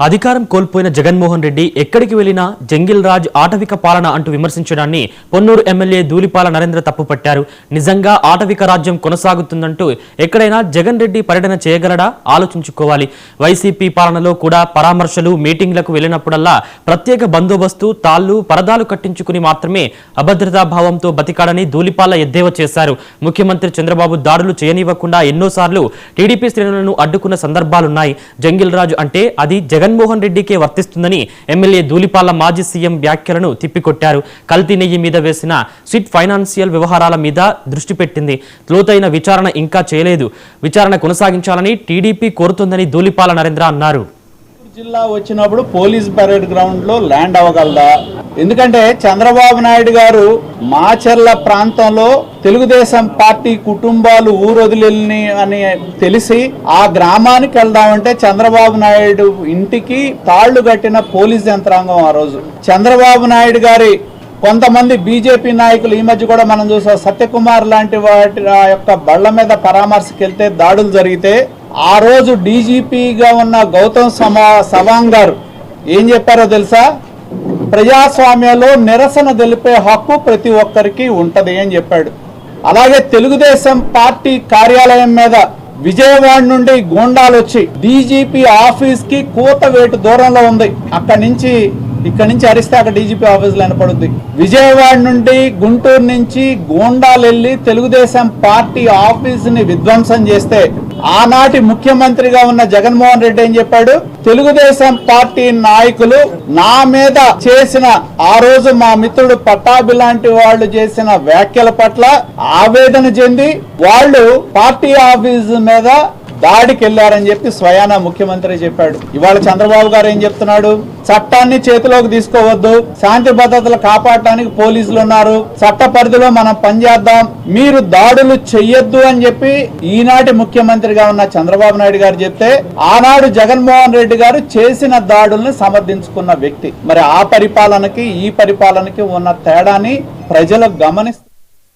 అధికారం కోల్పోయిన జగన్మోహన్ రెడ్డి ఎక్కడికి వెళ్లినా జంగిల్ రాజ్ ఆటవిక పాలన అంటూ విమర్శించడాన్ని పొన్నూరు ఎమ్మెల్యే ధూళిపాల నరేంద్ర తప్పుపట్టారు. నిజంగా ఆటవిక రాజ్యం కొనసాగుతుందంటూ ఎక్కడైనా జగన్ రెడ్డి పర్యటన చేయగలడా ఆలోచించుకోవాలి. వైసీపీ పాలనలో కూడా పరామర్శలు మీటింగ్లకు వెళ్లినప్పుడల్లా ప్రత్యేక బందోబస్తు తాళ్లు పరదాలు కట్టించుకుని మాత్రమే అభద్రతా భావంతో బతికాడని ధూళిపాల ఎద్దేవా చేశారు. ముఖ్యమంత్రి చంద్రబాబు దాడులు చేయనివ్వకుండా ఎన్నోసార్లు టీడీపీ శ్రేణులను అడ్డుకున్న సందర్భాలున్నాయి. జంగిల్ రాజ్ అంటే అది జగన్మోహన్ రెడ్డికే వర్తిస్తుందని ఎమ్మెల్యే ధూళిపాల మాజీ సీఎం వ్యాఖ్యలను తిప్పికొట్టారు. కల్తీ నెయ్యి మీద వేసిన సిట్ ఫైనాన్షియల్ వ్యవహారాల మీద దృష్టి పెట్టింది. లోతైన విచారణ ఇంకా చేయలేదు. విచారణ కొనసాగించాలని టీడీపీ కోరుతుందని ధూళిపాల నరేంద్ర అన్నారు. జిల్లా వచ్చినప్పుడు పోలీస్ పరేడ్ గ్రౌండ్ లో ల్యాండ్ అవ్వగలదా? ఎందుకంటే చంద్రబాబు నాయుడు గారు మాచర్ల ప్రాంతంలో తెలుగుదేశం పార్టీ కుటుంబాలు ఊరొదిలి అని తెలిసి ఆ గ్రామానికి వెళ్దామంటే చంద్రబాబు నాయుడు ఇంటికి తాళ్లు కట్టిన పోలీస్ యంత్రాంగం ఆ రోజు. చంద్రబాబు నాయుడు గారి కొంతమంది బీజేపీ నాయకులు ఈ మధ్య కూడా మనం చూసాం, సత్యకుమార్ లాంటి వాటి యొక్క బళ్ల మీద పరామర్శకు వెళ్తే దాడులు జరిగితే ఆ రోజు డీజీపీగా ఉన్న గౌతమ్ సవాంగ్ గారు ఏం చెప్పారో తెలుసా? ప్రజాస్వామ్యంలో నిరసన తెలిపే హక్కు ప్రతి ఒక్కరికి ఉంటది అని చెప్పాడు. అలాగే తెలుగుదేశం పార్టీ కార్యాలయం మీద విజయవాడ నుండి గూండాలు వచ్చి డీజీపీ ఆఫీస్ కి కూతవేటు దూరంలో ఉంది. ఇక్కడ నుంచి అరిస్తే అక్కడ డీజీపీ ఆఫీస్ లో పడుద్ది. విజయవాడ నుండి గుంటూరు నుంచి గూండాలు వెళ్లి తెలుగుదేశం పార్టీ ఆఫీస్ ని విధ్వంసం చేస్తే ఆనాటి ముఖ్యమంత్రిగా ఉన్న జగన్మోహన్ రెడ్డి ఏం చెప్పాడు? తెలుగుదేశం పార్టీ నాయకులు నా మీద చేసిన ఆ రోజు మా మిత్రుడు పట్టాభి లాంటి వాళ్ళు చేసిన వ్యాఖ్యల పట్ల ఆవేదన చెంది వాళ్ళు పార్టీ ఆఫీస్ మీద దాడికి వెళ్లారని చెప్పి స్వయానా ముఖ్యమంత్రి చెప్పాడు. ఇవాళ చంద్రబాబు గారు ఏం చెప్తున్నాడు? చట్టాన్ని చేతిలోకి తీసుకోవద్దు, శాంతి భద్రతలు కాపాడటానికి పోలీసులు ఉన్నారు, చట్ట పరిధిలో మనం పనిచేద్దాం, మీరు దాడులు చెయ్యొద్దు అని చెప్పి ఈనాటి ముఖ్యమంత్రిగా ఉన్న చంద్రబాబు నాయుడు గారు చెప్తే ఆనాడు జగన్మోహన్ రెడ్డి గారు చేసిన దాడుల్ని సమర్థించుకున్న వ్యక్తి. మరి ఆ పరిపాలనకి ఈ పరిపాలనకి ఉన్న తేడాని ప్రజలు గమనిస్తారు.